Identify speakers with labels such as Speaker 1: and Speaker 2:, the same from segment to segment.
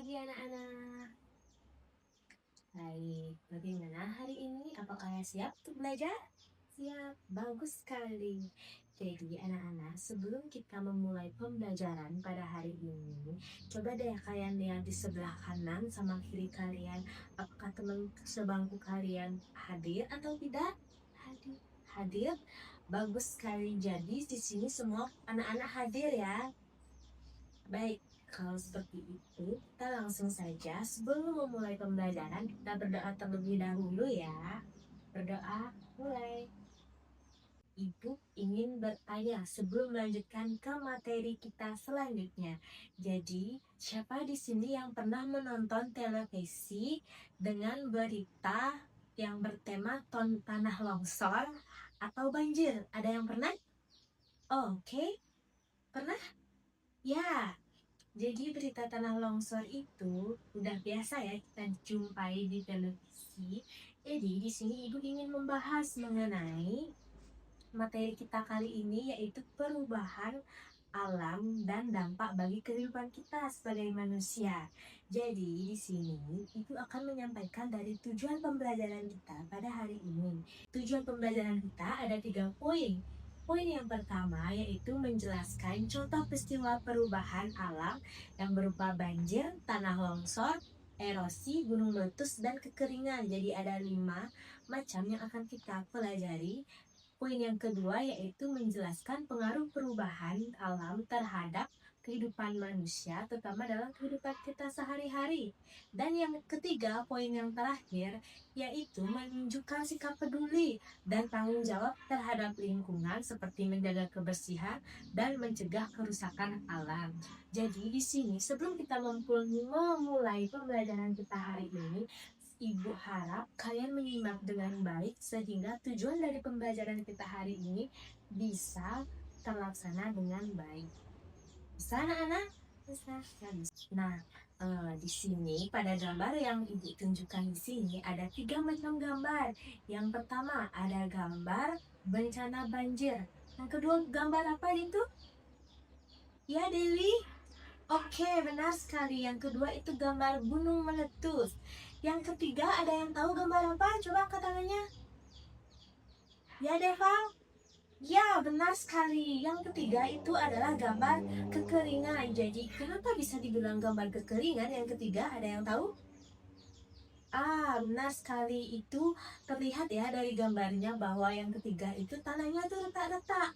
Speaker 1: pagi anak-anak. Baik, bagaimana hari ini? Apakah siap untuk belajar? Siap, bagus sekali. Jadi anak-anak, sebelum kita memulai pembelajaran pada hari ini, coba deh kalian lihat di sebelah kanan sama kiri kalian. Apakah teman sebangku kalian hadir atau tidak? Hadir. Hadir? Bagus sekali. Jadi di sini semua anak-anak hadir ya. Baik, kalau seperti itu, kita langsung saja. Sebelum memulai pembelajaran, kita berdoa terlebih dahulu ya. Berdoa, mulai. Ibu ingin bertanya sebelum melanjutkan ke materi kita selanjutnya. Jadi, siapa di sini yang pernah menonton televisi dengan berita yang bertema tanah longsor atau banjir? Ada yang pernah? Oh, oke. Pernah? Ya. Jadi berita tanah longsor itu udah biasa ya kita jumpai di televisi. Jadi di sini Ibu ingin membahas mengenai materi kita kali ini, yaitu perubahan alam dan dampak bagi kehidupan kita sebagai manusia. Jadi di sini Ibu akan menyampaikan dari tujuan pembelajaran kita pada hari ini. Tujuan pembelajaran kita ada 3 poin. Poin yang pertama yaitu menjelaskan contoh peristiwa perubahan alam yang berupa banjir, tanah longsor, erosi, gunung meletus, dan kekeringan. Jadi ada 5 macam yang akan kita pelajari. Poin yang kedua yaitu menjelaskan pengaruh perubahan alam terhadap kehidupan manusia, terutama dalam kehidupan kita sehari-hari. Dan yang ketiga, poin yang terakhir, yaitu menunjukkan sikap peduli dan tanggung jawab terhadap lingkungan seperti menjaga kebersihan dan mencegah kerusakan alam. Jadi di sini sebelum kita memulai pembelajaran kita hari ini, Ibu harap kalian menyimak dengan baik sehingga tujuan dari pembelajaran kita hari ini bisa terlaksana dengan baik. Bisa anak-anak? Bisa. Nah, di sini pada gambar yang Ibu tunjukkan di sini ada 3 macam gambar. Yang pertama ada gambar bencana banjir. Yang kedua gambar apa itu? Ya Dewi? Oke, benar sekali. Yang kedua itu gambar gunung meletus. Yang ketiga ada yang tahu gambar apa? Coba angkat tangannya. Ya Deva? Ya, benar sekali. Yang ketiga itu adalah gambar kekeringan. Jadi, kenapa bisa dibilang gambar kekeringan? Yang ketiga ada yang tahu? Benar sekali. Itu terlihat ya dari gambarnya bahwa yang ketiga itu tanahnya tuh retak-retak.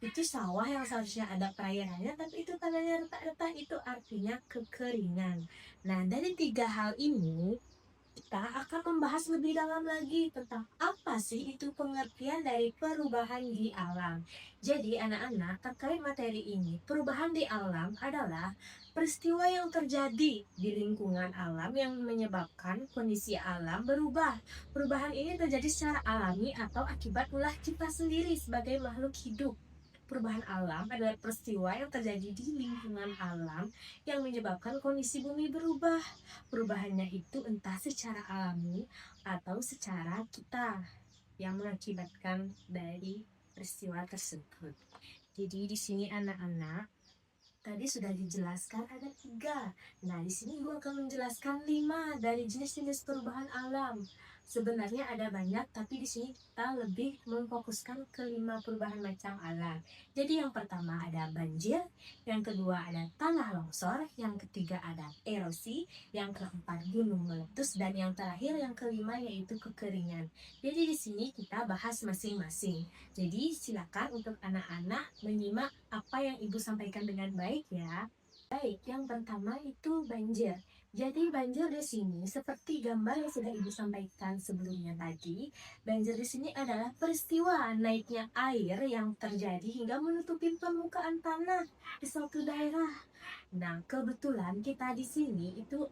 Speaker 1: Itu sawah yang seharusnya ada perairannya, tapi itu tanahnya retak-retak, itu artinya kekeringan. Nah, dari 3 hal ini kita akan membahas lebih dalam lagi tentang apa sih itu pengertian dari perubahan di alam. Jadi anak-anak, terkait materi ini, perubahan di alam adalah peristiwa yang terjadi di lingkungan alam yang menyebabkan kondisi alam berubah. Perubahan ini terjadi secara alami atau akibat ulah kita sendiri sebagai makhluk hidup. Perubahan alam adalah peristiwa yang terjadi di lingkungan alam yang menyebabkan kondisi bumi berubah. Perubahannya itu entah secara alami atau secara kita yang mengakibatkan dari peristiwa tersebut. Jadi di sini anak-anak tadi sudah dijelaskan ada 3. Nah di sini gue akan menjelaskan 5 dari jenis-jenis perubahan alam. Sebenarnya ada banyak, tapi di sini kita lebih memfokuskan ke 5 perubahan macam alam. Jadi yang pertama ada banjir, yang kedua ada tanah longsor, yang ketiga ada erosi, yang keempat gunung meletus, dan yang terakhir yang kelima yaitu kekeringan. Jadi di sini kita bahas masing-masing. Jadi silakan untuk anak-anak menyimak apa yang Ibu sampaikan dengan baik ya. Baik, yang pertama itu banjir. Jadi banjir di sini seperti gambar yang sudah Ibu sampaikan sebelumnya tadi, banjir di sini adalah peristiwa naiknya air yang terjadi hingga menutupi permukaan tanah di suatu daerah. Nah, kebetulan kita di sini itu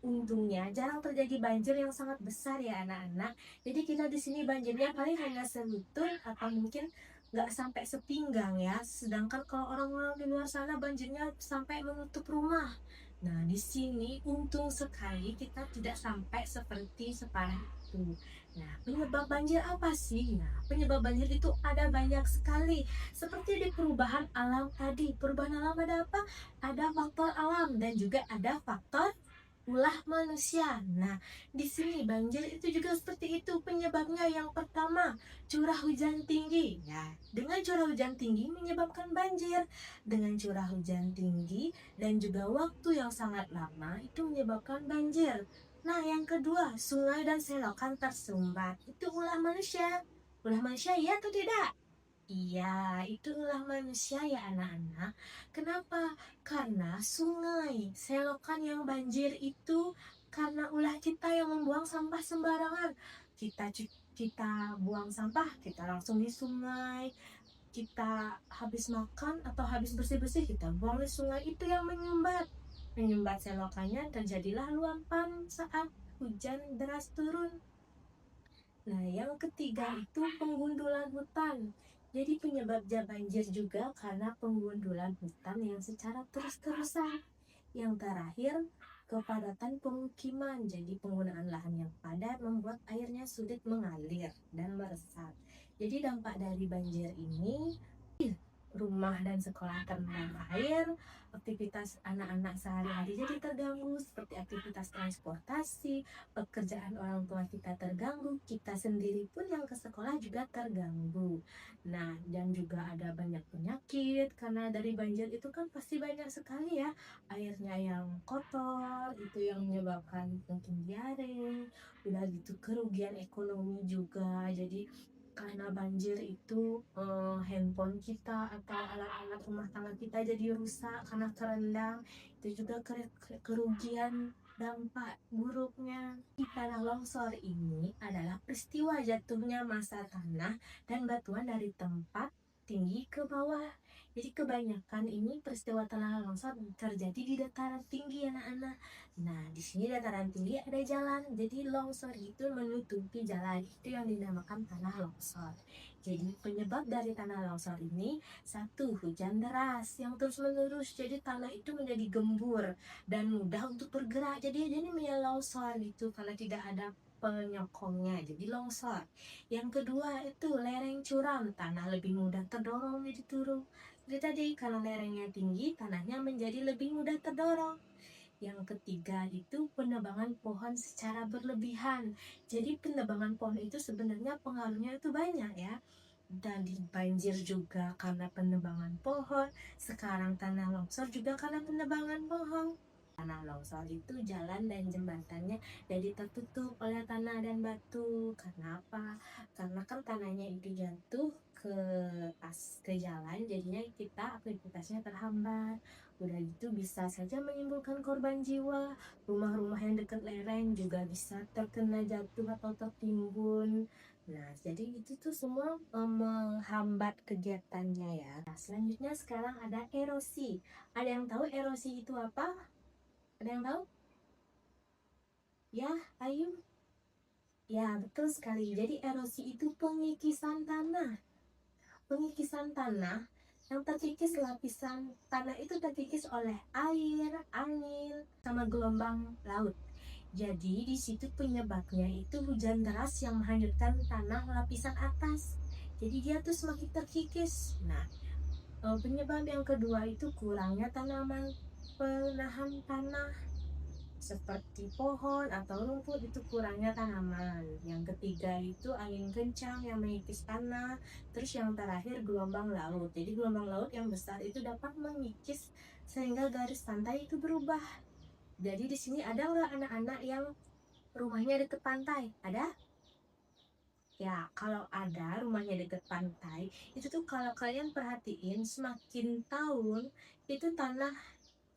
Speaker 1: untungnya jarang terjadi banjir yang sangat besar ya anak-anak. Jadi kita di sini banjirnya paling hanya selutut atau mungkin nggak sampai sepinggang ya. Sedangkan kalau orang-orang di luar sana banjirnya sampai menutup rumah. Nah di sini untung sekali kita tidak sampai seperti separah itu. Nah, penyebab banjir apa sih? Nah, penyebab banjir itu ada banyak sekali. Seperti di perubahan alam tadi. Perubahan alam ada apa? Ada faktor alam dan juga ada faktor ulah manusia. Nah, di sini banjir itu juga seperti itu penyebabnya. Yang pertama, curah hujan tinggi. Ya, dengan curah hujan tinggi menyebabkan banjir. Dengan curah hujan tinggi dan juga waktu yang sangat lama itu menyebabkan banjir. Nah, yang kedua, sungai dan selokan tersumbat. Itu ulah manusia. Ulah manusia ya atau tidak? Iya, itu ulah manusia ya anak-anak. Kenapa? Karena sungai, selokan yang banjir itu karena ulah kita yang membuang sampah sembarangan. Kita buang sampah, kita langsung di sungai. Kita habis makan atau habis bersih-bersih, kita buang di sungai, itu yang menyumbat selokannya, terjadilah luapan saat hujan deras turun. Nah, yang ketiga itu penggundulan hutan. Jadi penyebab banjir juga karena penggundulan hutan yang secara terus-terusan. Yang terakhir, kepadatan pemukiman. Jadi penggunaan lahan yang padat membuat airnya sulit mengalir dan meresap. Jadi dampak dari banjir ini, rumah dan sekolah terendam air, aktivitas anak-anak sehari-hari jadi terganggu seperti aktivitas transportasi, pekerjaan orang tua kita terganggu, kita sendiri pun yang ke sekolah juga terganggu. Nah, dan juga ada banyak penyakit karena dari banjir itu kan pasti banyak sekali ya airnya yang kotor, itu yang menyebabkan mungkin diare, udah gitu kerugian ekonomi juga. Jadi karena banjir itu handphone kita atau alat-alat rumah tangga kita jadi rusak karena kerendam, itu juga kerugian. Dampak buruknya di tanah longsor ini adalah peristiwa jatuhnya massa tanah dan batuan dari tempat tinggi ke bawah. Jadi kebanyakan ini peristiwa tanah longsor terjadi di dataran tinggi anak-anak. Nah, di sini dataran tinggi ada jalan, jadi longsor itu menutupi jalan, itu yang dinamakan tanah longsor. Jadi penyebab dari tanah longsor ini, satu, hujan deras yang terus menerus, jadi tanah itu menjadi gembur dan mudah untuk bergerak, jadi longsor gitu karena tidak ada penyokongnya, jadi longsor. Yang kedua itu lereng curam, tanah lebih mudah terdorong jadi turun. Jadi tadi kalau lerengnya tinggi, tanahnya menjadi lebih mudah terdorong. Yang ketiga itu penebangan pohon secara berlebihan. Jadi penebangan pohon itu sebenarnya pengaruhnya itu banyak ya. Dan di banjir juga karena penebangan pohon. Sekarang tanah longsor juga karena penebangan pohon. Tanah longsor itu jalan dan jembatannya jadi tertutup oleh tanah dan batu. Karena apa? Karena kan tanahnya itu jatuh ke jalan, jadinya kita aktivitasnya terhambat. Udah gitu bisa saja menimbulkan korban jiwa. Rumah-rumah yang dekat lereng juga bisa terkena jatuh atau tertimbun. Nah, jadi itu tuh semua menghambat kegiatannya ya. Nah, selanjutnya sekarang ada erosi. Ada yang tahu erosi itu apa? Ada yang tahu? Ya, ayo. Ya, betul sekali. Jadi erosi itu pengikisan tanah. Pengikisan tanah yang terkikis, lapisan tanah itu terkikis oleh air, angin, sama gelombang laut. Jadi di situ penyebabnya itu hujan deras yang menghanyutkan tanah lapisan atas. Jadi dia tuh semakin terkikis. Nah, penyebab yang kedua itu kurangnya tanaman penahan tanah seperti pohon atau rumput, itu kurangnya tanaman. Yang ketiga itu angin kencang yang mengikis tanah. Terus yang terakhir gelombang laut. Jadi gelombang laut yang besar itu dapat mengikis sehingga garis pantai itu berubah. Jadi di sini ada nggak anak-anak yang rumahnya dekat pantai? Ada? Ya, kalau ada rumahnya dekat pantai, itu tuh kalau kalian perhatiin semakin tahun itu tanah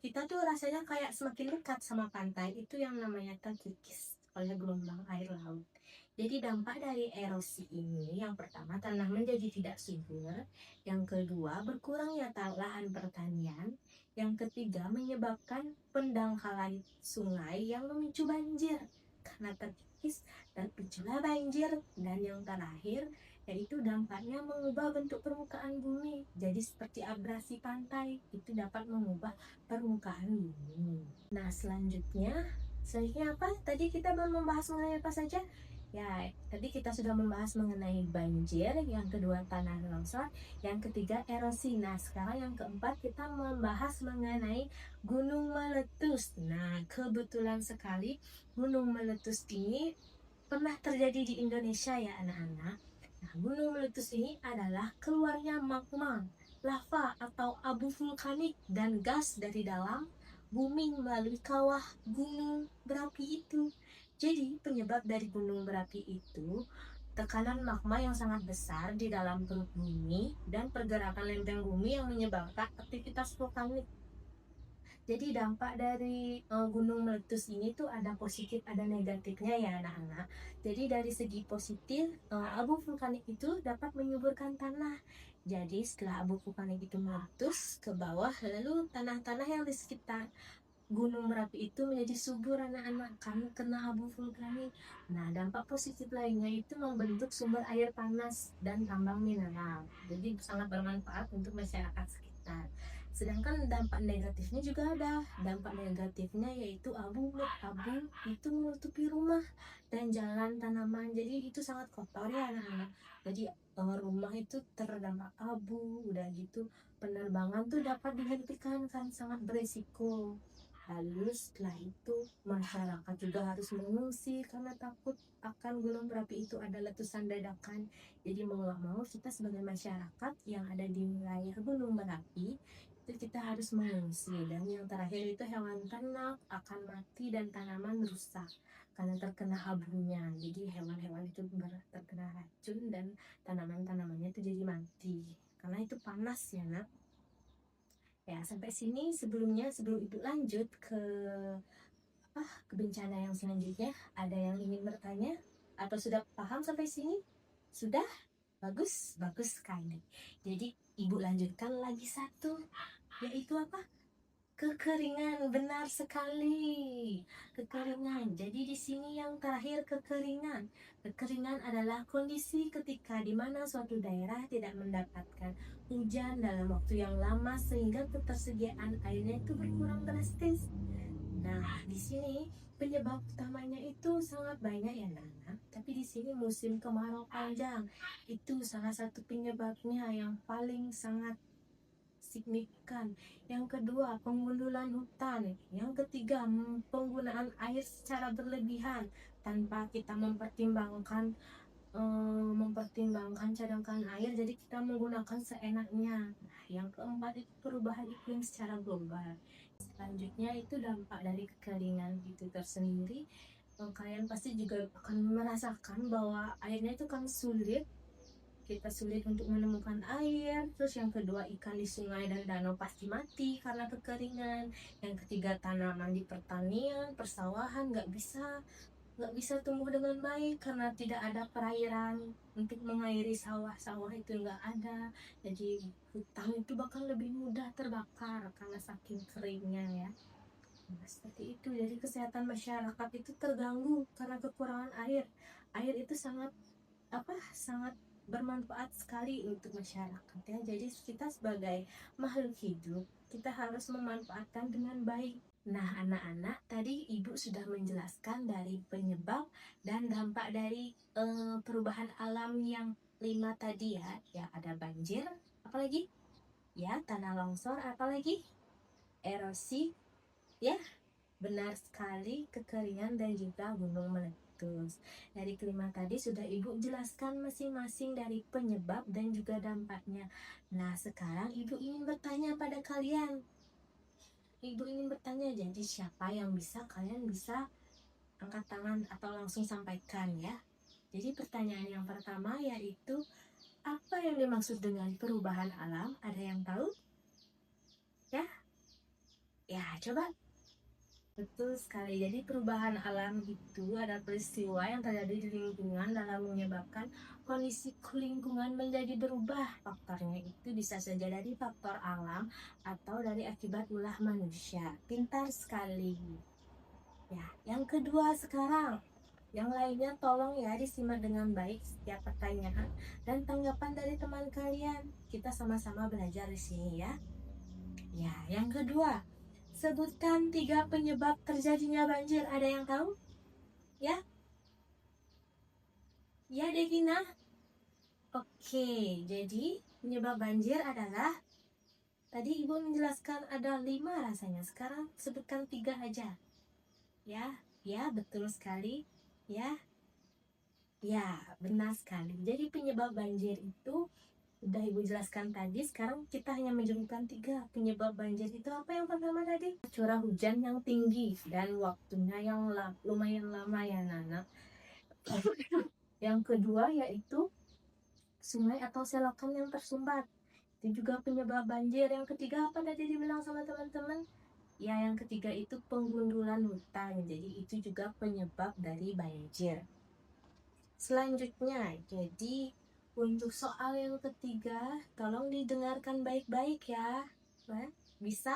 Speaker 1: kita tuh rasanya kayak semakin dekat sama pantai, itu yang namanya terkikis oleh gelombang air laut. Jadi dampak dari erosi ini, yang pertama tanah menjadi tidak subur, yang kedua berkurangnya lahan pertanian, yang ketiga menyebabkan pendangkalan sungai yang memicu banjir karena terkikis dan piculah banjir, dan yang terakhir yaitu dampaknya mengubah bentuk permukaan bumi. Jadi seperti abrasi pantai itu dapat mengubah permukaan bumi. Nah, selanjutnya apa? Tadi kita baru membahas mengenai apa saja? Ya, tadi kita sudah membahas mengenai banjir, yang kedua tanah longsor, yang ketiga erosi. Nah, sekarang yang keempat kita membahas mengenai gunung meletus. Nah, kebetulan sekali gunung meletus ini pernah terjadi di Indonesia ya anak-anak. Nah, gunung meletus ini adalah keluarnya magma, lava atau abu vulkanik dan gas dari dalam bumi melalui kawah gunung berapi itu. Jadi, penyebab dari gunung berapi itu tekanan magma yang sangat besar di dalam perut bumi dan pergerakan lempeng bumi yang menyebabkan aktivitas vulkanik. Jadi dampak dari gunung meletus ini tuh ada positif, ada negatifnya ya anak-anak. Jadi dari segi positif, abu vulkanik itu dapat menyuburkan tanah. Jadi setelah abu vulkanik itu meletus ke bawah, lalu tanah-tanah yang di sekitar gunung Merapi itu menjadi subur anak-anak karena kena abu vulkanik. Nah, dampak positif lainnya itu membentuk sumber air panas dan tambang mineral. Jadi sangat bermanfaat untuk masyarakat sekitar. Sedangkan dampak negatifnya juga ada. Dampak negatifnya yaitu abu itu menutupi rumah dan jalan tanaman. Jadi itu sangat kotor ya anak-anak. Jadi rumah itu terdampak abu, udah gitu penerbangan tuh dapat dihentikan kan sangat beresiko. Lalu setelah itu masyarakat juga harus mengungsi karena takut akan gunung berapi itu ada letusan dadakan. Jadi mau gak mau kita sebagai masyarakat yang ada di wilayah gunung berapi itu kita harus mengungsi. Dan yang terakhir itu hewan ternak akan mati dan tanaman rusak karena terkena abunya. Jadi hewan-hewan itu terkena racun dan tanaman-tanamannya itu jadi mati karena itu panas ya nak. Ya, sampai sini sebelum ibu lanjut ke bencana yang selanjutnya, ada yang ingin bertanya atau sudah paham sampai sini? Sudah? Bagus, bagus sekali. Jadi ibu lanjutkan lagi satu, yaitu apa? Kekeringan. Benar sekali. Kekeringan. Jadi di sini yang terakhir kekeringan. Kekeringan adalah kondisi ketika di mana suatu daerah tidak mendapatkan hujan dalam waktu yang lama sehingga ketersediaan airnya itu berkurang drastis. Nah, di sini penyebab utamanya itu sangat banyak ya Nana. Tapi di sini musim kemarau panjang itu salah satu penyebabnya yang paling sangat signifikan. Yang kedua, pengundulan hutan. Yang ketiga, penggunaan air secara berlebihan tanpa kita mempertimbangkan cadangan air, jadi kita menggunakan seenaknya. Nah, yang keempat itu perubahan iklim secara global. Selanjutnya itu dampak dari kekeringan itu tersendiri. Kalian pasti juga akan merasakan bahwa airnya itu kan sulit, kita sulit untuk menemukan air. Terus yang kedua, ikan di sungai dan danau pasti mati karena kekeringan. Yang ketiga, tanaman di pertanian, persawahan nggak bisa tumbuh dengan baik karena tidak ada perairan untuk mengairi sawah itu nggak ada. Jadi hutan itu bakal lebih mudah terbakar karena saking keringnya ya. Nah, seperti itu. Jadi kesehatan masyarakat itu terganggu karena kekurangan air. Air itu sangat bermanfaat sekali untuk masyarakat ya. Jadi kita sebagai makhluk hidup kita harus memanfaatkan dengan baik. Nah anak-anak, tadi ibu sudah menjelaskan dari penyebab dan dampak dari perubahan alam yang 5 tadi ya. Ya ada banjir, apalagi ya tanah longsor, apalagi erosi ya, benar sekali, kekeringan dan juga gunung meletus. Dari kelima tadi sudah ibu jelaskan masing-masing dari penyebab dan juga dampaknya. Nah sekarang ibu ingin bertanya pada kalian. Jadi siapa yang kalian bisa angkat tangan atau langsung sampaikan ya. Jadi pertanyaan yang pertama yaitu, apa yang dimaksud dengan perubahan alam? Ada yang tahu? Ya? Ya coba. Betul sekali. Jadi perubahan alam itu ada peristiwa yang terjadi di lingkungan dalam menyebabkan kondisi lingkungan menjadi berubah. Faktornya itu bisa saja dari faktor alam atau dari akibat ulah manusia. Pintar sekali. Ya, yang kedua sekarang. Yang lainnya tolong ya disimak dengan baik setiap pertanyaan dan tanggapan dari teman kalian. Kita sama-sama belajar di sini ya. Ya, yang kedua. Sebutkan 3 penyebab terjadinya banjir. Ada yang tahu? Ya? Ya, Devina. Oke, jadi penyebab banjir adalah tadi Ibu menjelaskan ada 5 rasanya. Sekarang sebutkan 3 aja. Ya, ya, betul sekali. Ya, ya, benar sekali. Jadi penyebab banjir itu udah Ibu jelaskan tadi. Sekarang kita hanya menyebutkan 3 penyebab banjir itu. Apa yang pertama tadi? Curah hujan yang tinggi dan waktunya yang lumayan lama ya, Nana. Yang kedua yaitu sungai atau selokan yang tersumbat. Itu juga penyebab banjir. Yang ketiga apa tadi dibilang sama teman-teman? Ya, yang ketiga itu penggundulan hutan. Jadi itu juga penyebab dari banjir. Selanjutnya, jadi untuk soal yang ketiga, tolong didengarkan baik-baik ya. Bisa?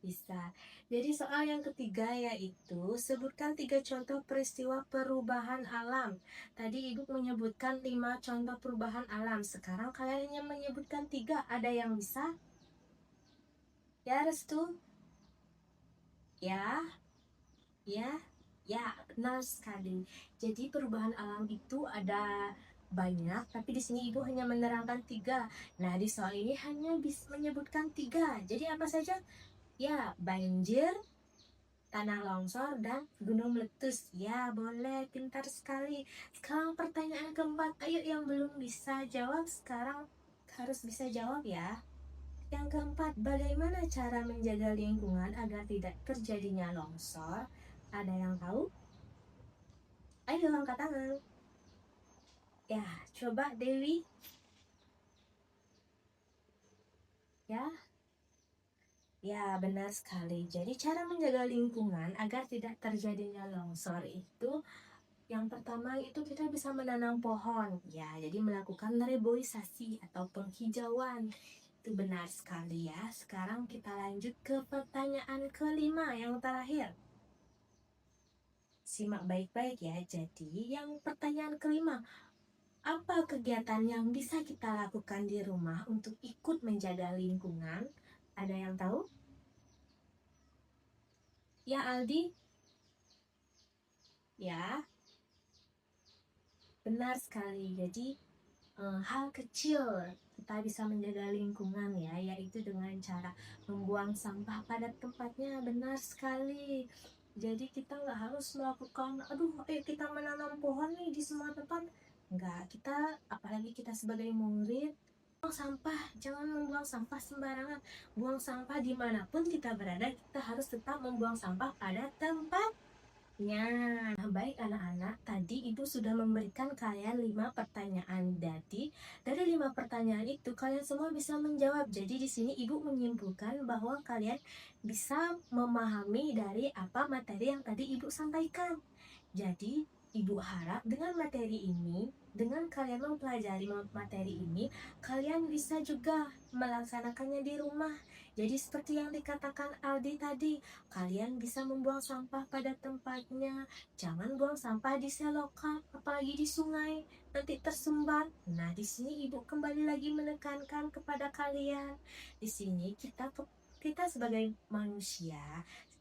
Speaker 1: Bisa. Jadi soal yang ketiga yaitu sebutkan 3 contoh peristiwa perubahan alam. Tadi Ibu menyebutkan 5 contoh perubahan alam. Sekarang kalian hanya menyebutkan 3. Ada yang bisa? Ya, Restu? Ya? Ya? Ya, benar sekali. Jadi perubahan alam itu ada banyak, tapi di sini Ibu hanya menerangkan 3. Nah, di soal ini hanya bisa menyebutkan 3. Jadi apa saja? Ya, banjir, tanah longsor, dan gunung meletus. Ya, boleh, pintar sekali. Sekarang pertanyaan keempat. Ayo yang belum bisa jawab sekarang harus bisa jawab ya. Yang keempat, bagaimana cara menjaga lingkungan agar tidak terjadinya longsor? Ada yang tahu? Ayo angkat tangan. Ya, coba Dewi. Ya, ya, benar sekali. Jadi cara menjaga lingkungan agar tidak terjadinya longsor itu yang pertama itu kita bisa menanam pohon. Ya, jadi melakukan reboisasi atau penghijauan. Itu benar sekali ya. Sekarang kita lanjut ke pertanyaan kelima yang terakhir. Simak baik-baik ya. Jadi yang pertanyaan kelima, apa kegiatan yang bisa kita lakukan di rumah untuk ikut menjaga lingkungan? Ada yang tahu? Ya, Aldi? Ya, benar sekali. Jadi hal kecil kita bisa menjaga lingkungan ya, yaitu dengan cara membuang sampah pada tempatnya. Benar sekali. Jadi kita nggak harus melakukan, aduh, ayo kita menanam pohon nih di semua tempat. Nggak, kita, apalagi kita sebagai murid, buang sampah, jangan membuang sampah sembarangan. Buang sampah dimanapun kita berada, kita harus tetap membuang sampah pada tempatnya. Nah, baik anak-anak, tadi Ibu sudah memberikan kalian 5 pertanyaan. Jadi, dari 5 pertanyaan itu kalian semua bisa menjawab. Jadi di sini Ibu menyimpulkan bahwa kalian bisa memahami dari apa materi yang tadi Ibu sampaikan. Jadi, Ibu harap dengan materi ini, dengan kalian mempelajari materi ini, kalian bisa juga melaksanakannya di rumah. Jadi seperti yang dikatakan Aldi tadi, kalian bisa membuang sampah pada tempatnya. Jangan buang sampah di selokan, apalagi di sungai, nanti tersumbat. Nah, di sini Ibu kembali lagi menekankan kepada kalian. Di sini kita sebagai manusia,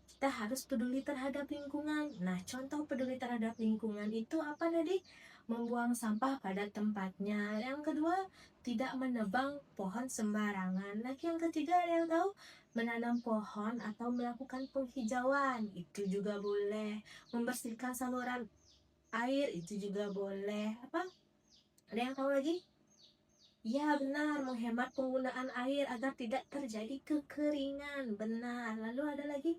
Speaker 1: kita harus peduli terhadap lingkungan. Nah, contoh peduli terhadap lingkungan itu apa tadi? Membuang sampah pada tempatnya. Yang kedua, tidak menebang pohon sembarangan. Lagi yang ketiga, ada yang tahu? Menanam pohon atau melakukan penghijauan. Itu juga boleh. Membersihkan saluran air itu juga boleh. Apa? Ada yang tahu lagi? Ya, benar, menghemat penggunaan air agar tidak terjadi kekeringan. Benar. Lalu ada lagi?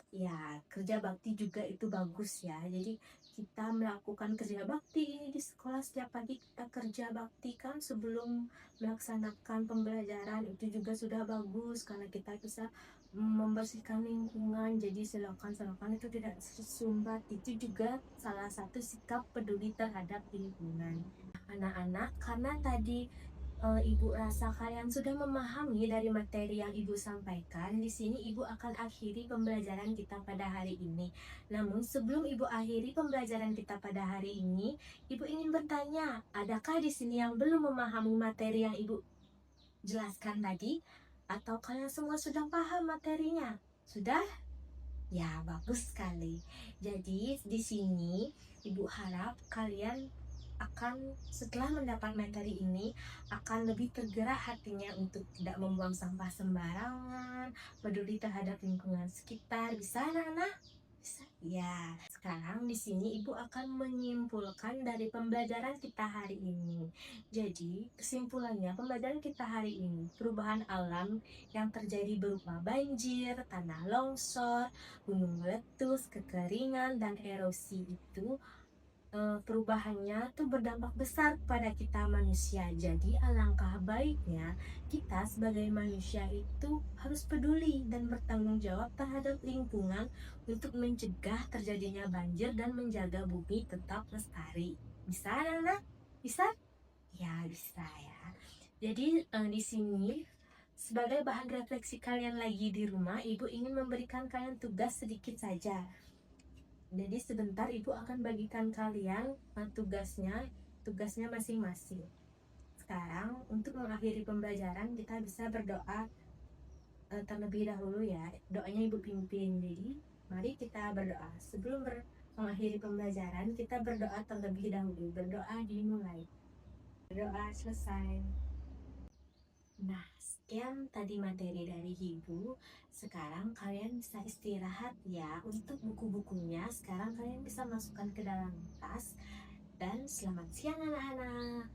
Speaker 1: Ya, kerja bakti juga itu bagus ya. Jadi kita melakukan kerja bakti ini di sekolah setiap pagi kita kerja bakti kan sebelum melaksanakan pembelajaran itu juga sudah bagus karena kita bisa membersihkan lingkungan. Jadi selokan-selokan itu tidak tersumbat. Itu juga salah satu sikap peduli terhadap lingkungan. Anak-anak, karena tadi Ibu rasa kalian sudah memahami dari materi yang Ibu sampaikan. Di sini Ibu akan akhiri pembelajaran kita pada hari ini. Namun sebelum Ibu akhiri pembelajaran kita pada hari ini, Ibu ingin bertanya, adakah di sini yang belum memahami materi yang Ibu jelaskan tadi? Atau kalian semua sudah paham materinya? Sudah? Ya, bagus sekali. Jadi di sini Ibu harap kalian setelah mendapat materi ini akan lebih tergerak hatinya untuk tidak membuang sampah sembarangan, peduli terhadap lingkungan sekitar. Bisa anak-anak? Bisa? Ya, sekarang di sini Ibu akan menyimpulkan dari pembelajaran kita hari ini. Jadi, kesimpulannya pembelajaran kita hari ini, perubahan alam yang terjadi berupa banjir, tanah longsor, gunung meletus, kekeringan, dan erosi itu perubahannya tuh berdampak besar kepada kita manusia. Jadi alangkah baiknya kita sebagai manusia itu harus peduli dan bertanggung jawab terhadap lingkungan untuk mencegah terjadinya banjir dan menjaga bumi tetap lestari. Bisa, anak-anak? Bisa? Ya, bisa ya. Jadi di sini sebagai bahan refleksi kalian lagi di rumah, Ibu ingin memberikan kalian tugas sedikit saja. Jadi sebentar Ibu akan bagikan kalian tugasnya masing-masing. Sekarang untuk mengakhiri pembelajaran kita bisa berdoa terlebih dahulu ya. Doanya Ibu pimpin. Jadi mari kita berdoa. Sebelum mengakhiri pembelajaran kita berdoa terlebih dahulu. Berdoa dimulai. Berdoa selesai. Nah, sekian tadi materi dari Ibu. Sekarang kalian bisa istirahat ya. Untuk buku-bukunya, sekarang kalian bisa masukkan ke dalam tas. Dan selamat siang anak-anak.